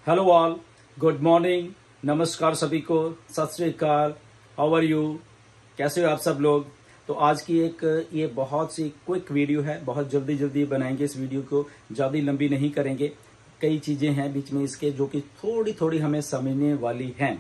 Hello all, good morning, नमस्कार सभी को, सत श्री अकाल, हाउ आर यू, कैसे हो आप सब लोग। तो आज की ये बहुत सी क्विक वीडियो है, बहुत जल्दी जल्दी बनाएंगे इस वीडियो को, ज़्यादा लंबी नहीं करेंगे। कई चीज़ें हैं बीच में इसके जो कि थोड़ी थोड़ी हमें समझने वाली हैं।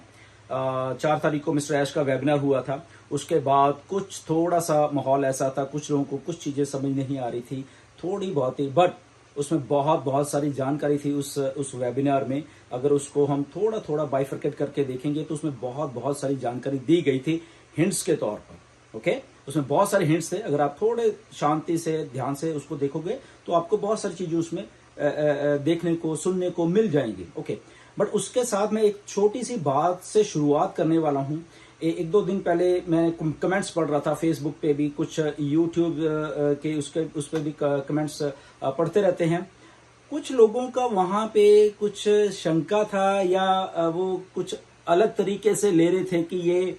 4 तारीख को मिस्टर ऐश का वेबिनार हुआ था, उसके बाद कुछ थोड़ा सा माहौल ऐसा था, कुछ लोगों को कुछ चीज़ें समझ नहीं आ रही थी, थोड़ी बहुत ही, बट उसमें बहुत सारी जानकारी थी उस वेबिनार में। अगर उसको हम थोड़ा थोड़ा बाइफरकेट करके देखेंगे तो उसमें बहुत सारी जानकारी दी गई थी हिंट्स के तौर पर। ओके, उसमें बहुत सारे हिंट्स थे। अगर आप थोड़े शांति से ध्यान से उसको देखोगे तो आपको बहुत सारी चीजें उसमें देखने को सुनने को मिल जाएंगी। ओके, बट उसके साथ मैं एक छोटी सी बात से शुरुआत करने वाला हूं। एक दो दिन पहले मैं कमेंट्स पढ़ रहा था फेसबुक पे भी, कुछ यूट्यूब के उस पे भी कमेंट्स पढ़ते रहते हैं। कुछ लोगों का वहां पे कुछ शंका था या वो कुछ अलग तरीके से ले रहे थे कि ये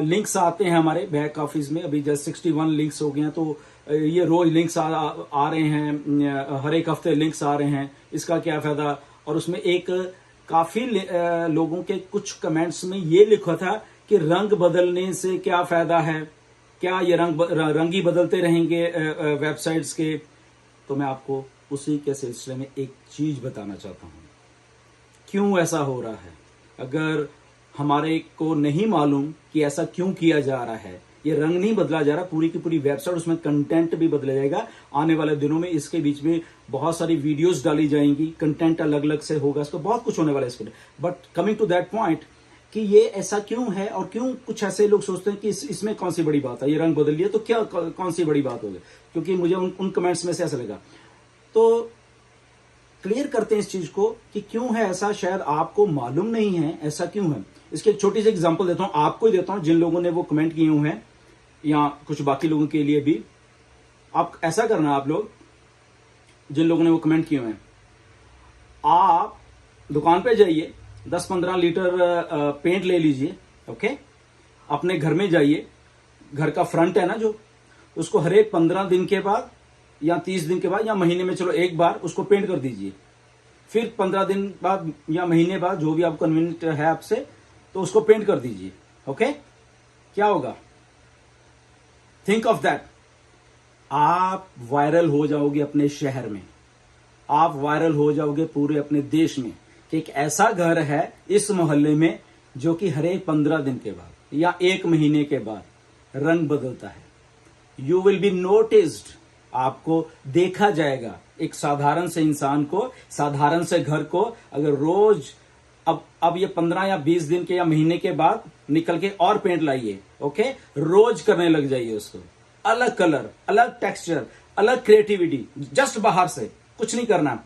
लिंक्स आते हैं हमारे बैक ऑफिस में, अभी जस्ट 61 लिंक्स हो गए हैं, तो ये रोज लिंक्स आ रहे हैं, हर एक हफ्ते लिंक्स आ रहे हैं, इसका क्या फायदा। और उसमें एक काफी लोगों के कुछ कमेंट्स में ये लिखा था कि रंग बदलने से क्या फायदा है, क्या ये रंग ही बदलते रहेंगे वेबसाइट्स के। तो मैं आपको उसी के सिलसिले में एक चीज बताना चाहता हूं, क्यों ऐसा हो रहा है। अगर हमारे को नहीं मालूम कि ऐसा क्यों किया जा रहा है, ये रंग नहीं बदला जा रहा, पूरी की पूरी वेबसाइट, उसमें कंटेंट भी बदला जाएगा आने वाले दिनों में। इसके बीच में बहुत सारी वीडियोस डाली जाएंगी, कंटेंट अलग अलग से होगा, इसको बहुत कुछ होने वाला है इसके। But coming to that point कि ये ऐसा क्यों है और क्यों कुछ ऐसे लोग सोचते हैं कि इसमें कौन सी बड़ी बात है, ये रंग बदल लिया तो क्या कौन सी बड़ी बात होगी। क्योंकि मुझे उन कमेंट्स में से ऐसा लगा, तो क्लियर करते हैं इस चीज को कि क्यों है ऐसा। शायद आपको मालूम नहीं है ऐसा क्यों है। इसके एक छोटी सी एग्जांपल देता हूं, आपको ही देता हूं, जिन लोगों ने वो कमेंट किए हुए हैं या कुछ बाकी लोगों के लिए भी। आप ऐसा करना, आप लोग जिन लोगों ने वो कमेंट किए हुए हैं, आप दुकान पे जाइए, 10-15 लीटर पेंट ले लीजिए। ओके, अपने घर में जाइए, घर का फ्रंट है ना जो, उसको हर एक 15 दिन के बाद या 30 दिन के बाद या महीने में, चलो एक बार उसको पेंट कर दीजिए। फिर 15 दिन बाद या महीने बाद, जो भी आपको कन्वीनियंट है आपसे, तो उसको पेंट कर दीजिए। ओके, क्या होगा, थिंक ऑफ दैट। आप वायरल हो जाओगे अपने शहर में, आप वायरल हो जाओगे पूरे अपने देश में कि एक ऐसा घर है इस मोहल्ले में जो कि हर एक 15 दिन के बाद या एक महीने के बाद रंग बदलता है। यू विल बी नोटिस्ड, आपको देखा जाएगा। एक साधारण से इंसान को, साधारण से घर को, अगर रोज अब ये 15 या 20 दिन के या महीने के बाद निकल के और पेंट लाइए। ओके, रोज करने लग जाइए उसको, अलग कलर, अलग टेक्सचर, अलग क्रिएटिविटी, जस्ट बाहर से कुछ नहीं करना,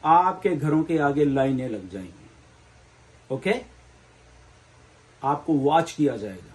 आपके घरों के आगे लाइनें लग जाएंगी। ओके, आपको वॉच किया जाएगा,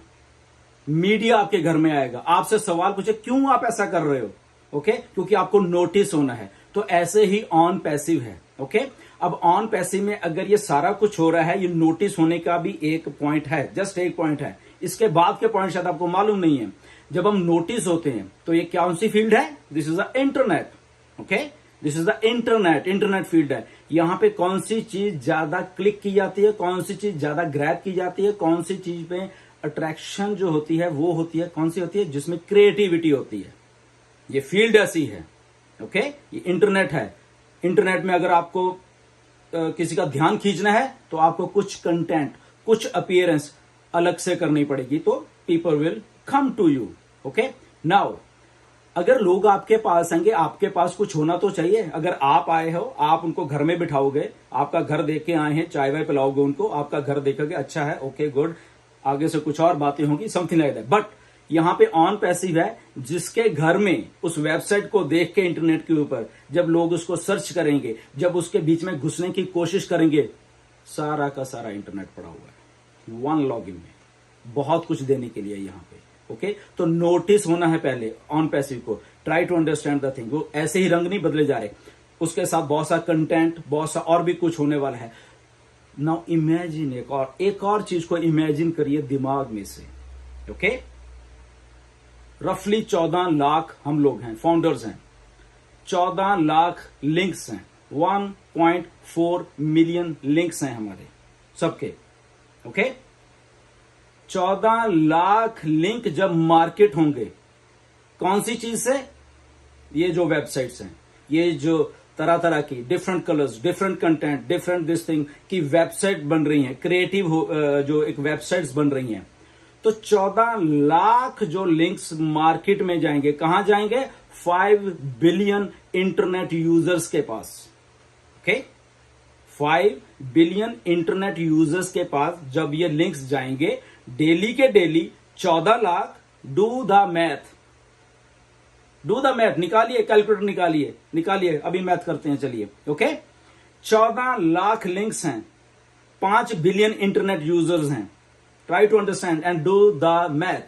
मीडिया आपके घर में आएगा, आपसे सवाल पूछे क्यों आप ऐसा कर रहे हो। ओके, क्योंकि आपको नोटिस होना है। तो ऐसे ही ऑन पैसिव है। ओके, अब ऑन पैसिव में अगर ये सारा कुछ हो रहा है, ये नोटिस होने का भी एक पॉइंट है, जस्ट एक पॉइंट है। इसके बाद के पॉइंट शायद आपको मालूम नहीं है। जब हम नोटिस होते हैं तो ये कौन सी फील्ड है, this is the internet. Okay, this is the internet field है। यहां पे कौन सी चीज ज्यादा क्लिक की जाती है, कौन सी चीज ज्यादा ग्रैब की जाती है, कौन सी चीज पे अट्रैक्शन जो होती है वो होती है, कौन सी होती है जिसमें क्रिएटिविटी होती है। ये फील्ड ऐसी है। ओके, ये इंटरनेट है। इंटरनेट में अगर आपको किसी का ध्यान खींचना है तो आपको कुछ कंटेंट, कुछ अपीयरेंस अलग से करनी पड़ेगी, तो people will come to you. Okay, now अगर लोग आपके पास आएंगे, आपके पास कुछ होना तो चाहिए। अगर आप आए हो, आप उनको घर में बिठाओगे, आपका घर देख के आए हैं, चाय वाय पिलाओगे उनको, आपका घर देखोगे, अच्छा है, ओके गुड, आगे से कुछ और बातें होंगी, समथिंग लाइक दैट। बट यहां पे ऑन पैसिव है, जिसके घर में उस वेबसाइट को देख के इंटरनेट के ऊपर जब लोग उसको सर्च करेंगे, जब उसके बीच में घुसने की कोशिश करेंगे, सारा का सारा इंटरनेट पड़ा हुआ है वन लॉगिन में, बहुत कुछ देने के लिए यहां पे। ओके, तो नोटिस होना है पहले ऑन पैसिव को, try to understand the thing. वो ऐसे ही रंग नहीं बदले जा रहे, उसके साथ बहुत सा कंटेंट, बहुत सा और भी कुछ होने वाला है। नाउ इमेजिन, एक और चीज को इमेजिन करिए दिमाग में से। ओके, रफली 14 लाख हम लोग हैं, फाउंडर्स हैं, 14 लाख लिंक्स हैं, 1.4 मिलियन लिंक्स हैं हमारे सबके। ओके, 14 लाख लिंक जब मार्केट होंगे, कौन सी चीज से? ये जो वेबसाइट्स हैं, ये जो तरह तरह की different colours, different content, different this thing की वेबसाइट बन रही हैं, क्रिएटिव जो एक वेबसाइट्स बन रही हैं। तो 14 लाख जो लिंक्स मार्केट में जाएंगे, कहां जाएंगे? 5 बिलियन इंटरनेट यूजर्स के पास। ओके, 5 बिलियन इंटरनेट यूजर्स के पास जब ये लिंक्स जाएंगे डेली के daily, 14 lakh, do the math, निकालिए, कैलकुलेटर निकालिए, अभी मैथ करते हैं, चलिए। ओके, 14 लाख लिंक्स हैं, 5 बिलियन इंटरनेट यूजर्स हैं। Try to understand and do the math.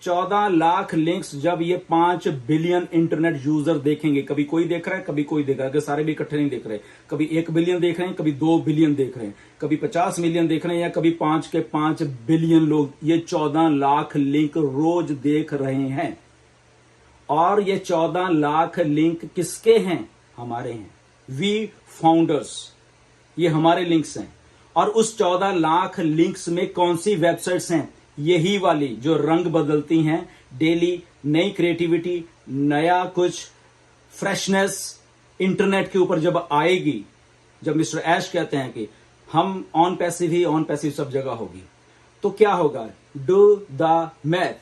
14 lakh links जब ये 5 बिलियन इंटरनेट यूजर देखेंगे, कभी कोई देख रहा है, कभी कोई देख रहा है, अगर सारे भी इकट्ठे नहीं देख रहे, कभी 1 बिलियन देख रहे हैं, कभी 2 बिलियन देख रहे हैं, कभी 50 मिलियन देख रहे हैं, या कभी 5 के 5 बिलियन लोग ये 14 लाख लिंक रोज देख रहे हैं। और ये 14 लाख लिंक किसके हैं? हमारे हैं, वी फाउंडर्स, ये हमारे लिंक्स हैं। और उस 14 लाख लिंक्स में कौन सी वेबसाइट्स हैं? यही वाली जो रंग बदलती हैं डेली, नई क्रिएटिविटी, नया कुछ फ्रेशनेस इंटरनेट के ऊपर जब आएगी, जब मिस्टर ऐश कहते हैं कि हम on passive he on passive सब जगह होगी, तो क्या होगा? Do the math.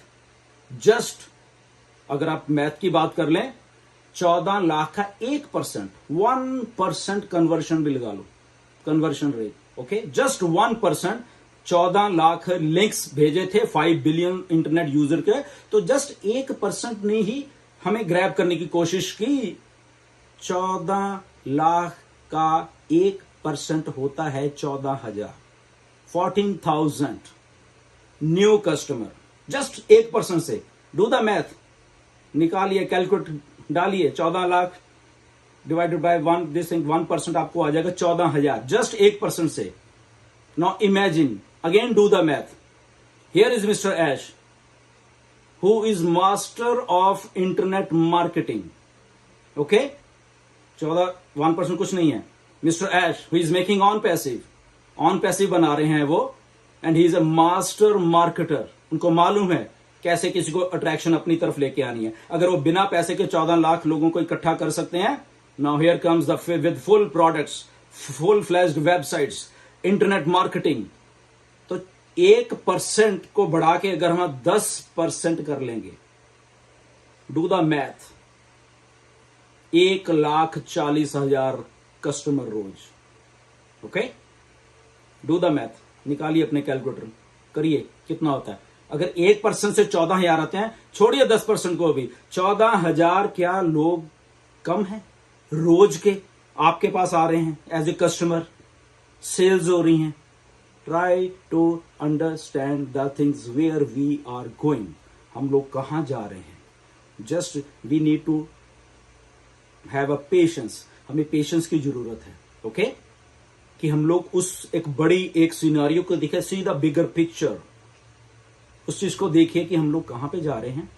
जस्ट अगर आप मैथ की बात कर लें, 14 लाख का 1% कन्वर्शन भी लगा लो, conversion rate. Okay, just 1%, 14 lakh links भेजे थे 5 बिलियन इंटरनेट यूजर के, तो जस्ट 1% ने ही हमें ग्रैब करने की कोशिश की। 14 लाख का 1% होता है 14,000, 14,000 न्यू कस्टमर, जस्ट 1% से। डू द मैथ, निकालिए, कैलकुलेट डालिए, 14 लाख डिवाइडेड बाय 1% आपको आ जाएगा 14,000, जस्ट 1% से। Now imagine, again do the math. Here is mister Ash, who is master of internet marketing. Okay, 1% कुछ नहीं है। Mister Ash, who is making on passive बना रहे हैं वो, and he is a master marketer. उनको मालूम है कैसे किसी को अट्रैक्शन अपनी तरफ लेके आनी है। अगर वो बिना पैसे के 14 लाख लोगों को इकट्ठा कर सकते हैं, now here comes the with full products, full flashed websites, internet marketing. तो 1% को बढ़ा के अगर हम 10% कर लेंगे, डू द मैथ, 1,40,000 कस्टमर रोज। ओके, डू द मैथ, निकालिए अपने कैलकुलेटर, करिए कितना होता है। अगर 1% से 14,000 आते हैं, छोड़िए 10% को भी, 14,000 क्या लोग कम हैं रोज के आपके पास आ रहे हैं एज ए कस्टमर, सेल्स हो रही हैं। Try to understand the things where we are going, हम लोग कहां जा रहे हैं। Just we need to have a patience, हमें पेशेंस की जरूरत है। ओके, कि हम लोग उस एक बड़ी एक सिनेरियो को देखें, सी द बिगर पिक्चर, उस चीज को देखिए कि हम लोग कहां पे जा रहे हैं।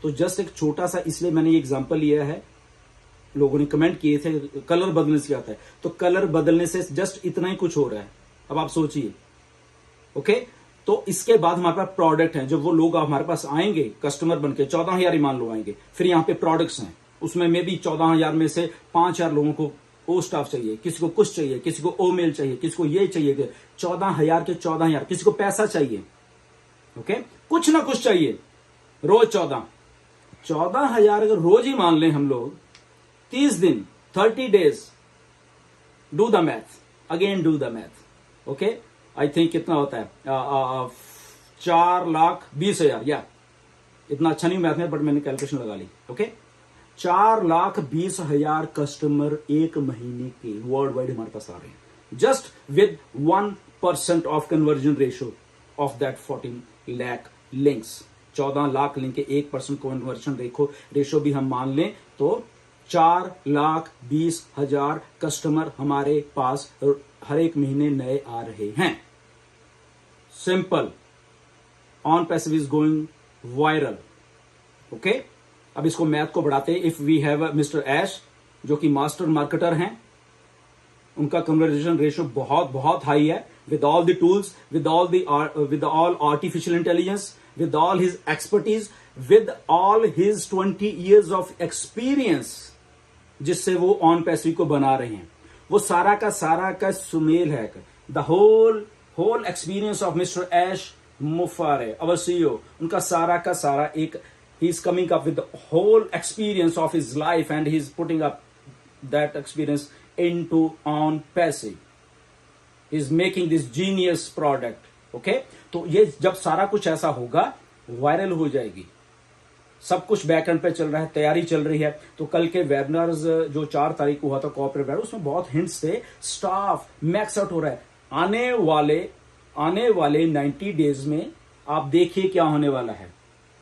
तो जस्ट एक छोटा सा, इसलिए मैंने ये एग्जांपल लिया है, लोगों ने कमेंट किए थे कलर बदलने से आता है, तो कलर बदलने से जस्ट इतना ही कुछ हो रहा है। अब आप सोचिए। ओके, तो इसके बाद हमारे पास प्रोडक्ट है, जब वो लोग हमारे पास आएंगे कस्टमर बनके, 14,000 ही मान लो आएंगे, फिर यहाँ पे प्रोडक्ट्स हैं, उसमें में भी 14,000 में से 5,000 लोगों को ओ स्टाफ चाहिए, किसी को कुछ चाहिए, किसी को ओ मेल चाहिए, किसी को ये चाहिए, 14,000 के 14,000, किसी को पैसा चाहिए। ओके, कुछ ना कुछ चाहिए, रोज 14,000 अगर रोज ही मान लें हम लोग, 30 दिन, 30 days, do the math, again do the math. Okay, I think कितना होता है 4,20,000, या इतना अच्छा नहीं मैथ में, बट मैंने कैलकुलेशन लगा ली। ओके, 4,20,000 कस्टमर एक महीने के वर्ल्ड वाइड हमारे पास आ रहे हैं, just with 1% of conversion ratio of that 14 lakh links. 14 lakh link के 1% कन्वर्जन रेशियो भी हम मान लें तो 4,20,000 कस्टमर हमारे पास हर एक महीने नए आ रहे हैं। Simple, on passive is going viral. Okay, अब इसको मैथ को बढ़ाते हैं। इफ वी हैव मिस्टर ऐश जो कि मास्टर मार्केटर हैं, उनका कन्वर्जेशन रेशियो बहुत बहुत हाई है, with all the tools, with all artificial intelligence, with all his expertise, with all his 20 years of experience, जिससे वो ऑन पैसिव को बना रहे हैं, वो सारा का सुमेल है। The whole experience of mister Ash Mufareh, our CEO, उनका सारा का सारा एक, he is coming up with the whole experience of his life and he is putting up that experience into on passive. He is making this genius product. Okay तो ये जब सारा कुछ ऐसा होगा, वायरल हो जाएगी। सब कुछ बैकएंड पे चल रहा है, तैयारी चल रही है। तो कल के वेबिनार्स जो 4 तारीख को हुआ था कॉर्पोरेट वेबिनार, उसमें बहुत हिंट्स थे। स्टाफ मैक्स आउट हो रहा है। आने वाले 90 डेज में आप देखिए क्या होने वाला है।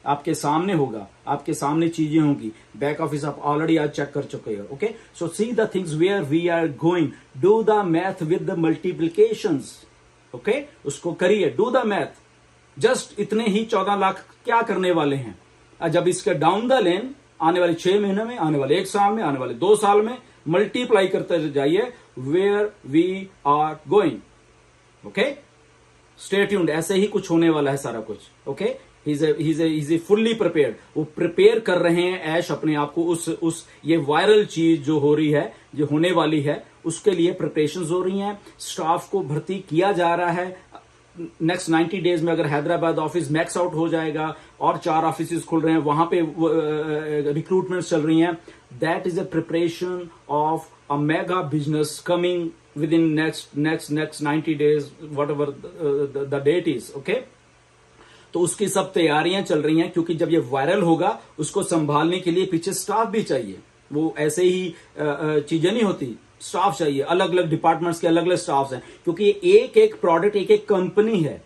आपके सामने होगा, आपके सामने चीजें होंगी। बैक ऑफिस आप ऑलरेडी आज चेक कर चुके हो। Okay so see the things where we are going, do the math with the multiplications. Okay उसको करिए, डू द मैथ। जस्ट इतने ही 14 लाख क्या करने वाले हैं। जब इसके डाउन द लेन आने वाले 6 महीने में, आने वाले 1 साल में, आने वाले 2 साल में मल्टीप्लाई करते जाइए where we are going. Okay stay tuned, ऐसे ही कुछ होने वाला है सारा कुछ। Okay he's fully prepared. वो प्रिपेयर कर रहे हैं ऐश अपने आप को उस ये वायरल चीज जो हो रही है, जो होने वाली है, उसके लिए प्रिपरेशंस हो रही हैं। स्टाफ को भर्ती किया जा रहा है। नेक्स्ट 90 डेज में अगर हैदराबाद ऑफिस मैक्स आउट हो जाएगा और 4 ऑफिस खुल रहे हैं, वहां पे रिक्रूटमेंट चल रही हैं, that is a preparation of a mega business coming within next 90 days, whatever the date is. Okay तो उसकी सब तैयारियां चल रही हैं, क्योंकि जब ये वायरल होगा उसको संभालने के लिए पीछे स्टाफ भी चाहिए। वो ऐसे ही चीजें नहीं होती, स्टाफ चाहिए। अलग अलग डिपार्टमेंट्स के अलग अलग स्टाफ हैं, क्योंकि एक एक प्रोडक्ट एक एक कंपनी है।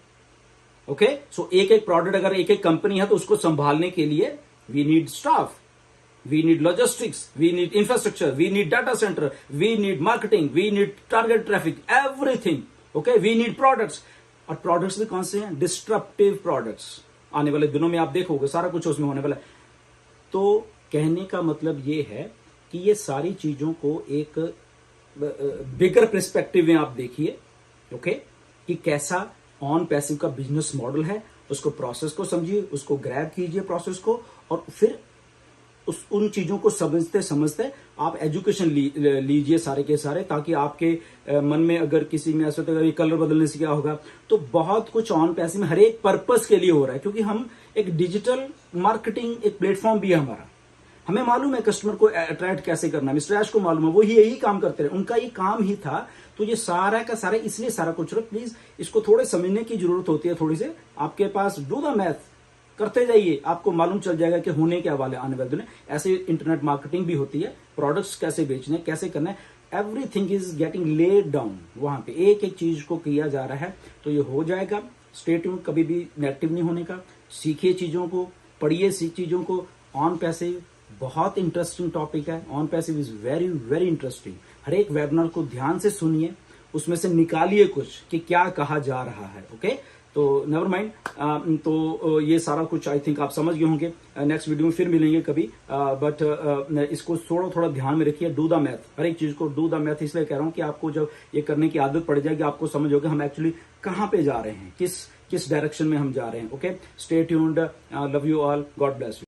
ओके सो एक एक प्रोडक्ट अगर एक एक कंपनी है तो उसको संभालने के लिए we need staff, we need logistics, we need infrastructure, we need data center, we need marketing, we need target traffic, everything. Okay we need products. और प्रोडक्ट्स भी कौन से हैं? Disruptive products. आने वाले दिनों में आप देखोगे सारा कुछ उसमें होने वाला है। तो कहने का मतलब ये है कि ये सारी चीजों को एक बिगर पर्सपेक्टिव में आप देखिए। ओके कि कैसा ऑन पैसिव का बिजनेस मॉडल है, उसको प्रोसेस को समझिए, उसको ग्रैब कीजिए प्रोसेस को, और फिर उन चीजों को समझते समझते आप एजुकेशन लीजिए सारे के सारे, ताकि आपके मन में अगर किसी में ऐसा तो कलर बदलने से क्या होगा। तो बहुत कुछ ऑन पैसिव में हर एक पर्पस के लिए हो रहा है, क्योंकि हम एक डिजिटल मार्केटिंग एक प्लेटफॉर्म भी है हमारा। हमें मालूम है कस्टमर को अट्रैक्ट कैसे करना है, मिस्टर ऐश को मालूम है, वो ही यही काम करते रहे, उनका ये काम ही था। तो ये सारा का सारा इसलिए सारा कुछ, प्लीज इसको थोड़े समझने की जरूरत होती है थोड़ी से। आपके पास डू द मैथ करते जाइए, आपको मालूम चल जाएगा कि होने क्या वाले आने वाले दिन। ऐसे इंटरनेट मार्केटिंग भी होती है, प्रोडक्ट्स कैसे बेचने, कैसे करना है, everything is getting laid down. वहां पे एक एक चीज को किया जा रहा है, तो ये हो जाएगा। स्टे ट्यून्ड, कभी भी नेगेटिव नहीं होने का। सीखिए चीजों को, पढ़िए चीजों को। ऑन पैसिव बहुत इंटरेस्टिंग टॉपिक है। On passive is very very interesting. हर एक वेबिनार को ध्यान से सुनिए, उसमें से निकालिए कुछ कि क्या कहा जा रहा है। ओके तो नेवर माइंड। तो ये सारा कुछ आई थिंक आप समझ गए होंगे। नेक्स्ट वीडियो में फिर मिलेंगे कभी, बट इसको थोड़ा थोड़ा ध्यान में रखिए। डू द मैथ, हर एक चीज को डू द मैथ इसलिए कह रहा हूं कि आपको जब ये करने की आदत पड़ जाएगी, आपको समझ होगा हम एक्चुअली कहां पे जा रहे हैं, किस डायरेक्शन में हम जा रहे हैं। Okay stay tuned, love you all, God bless you.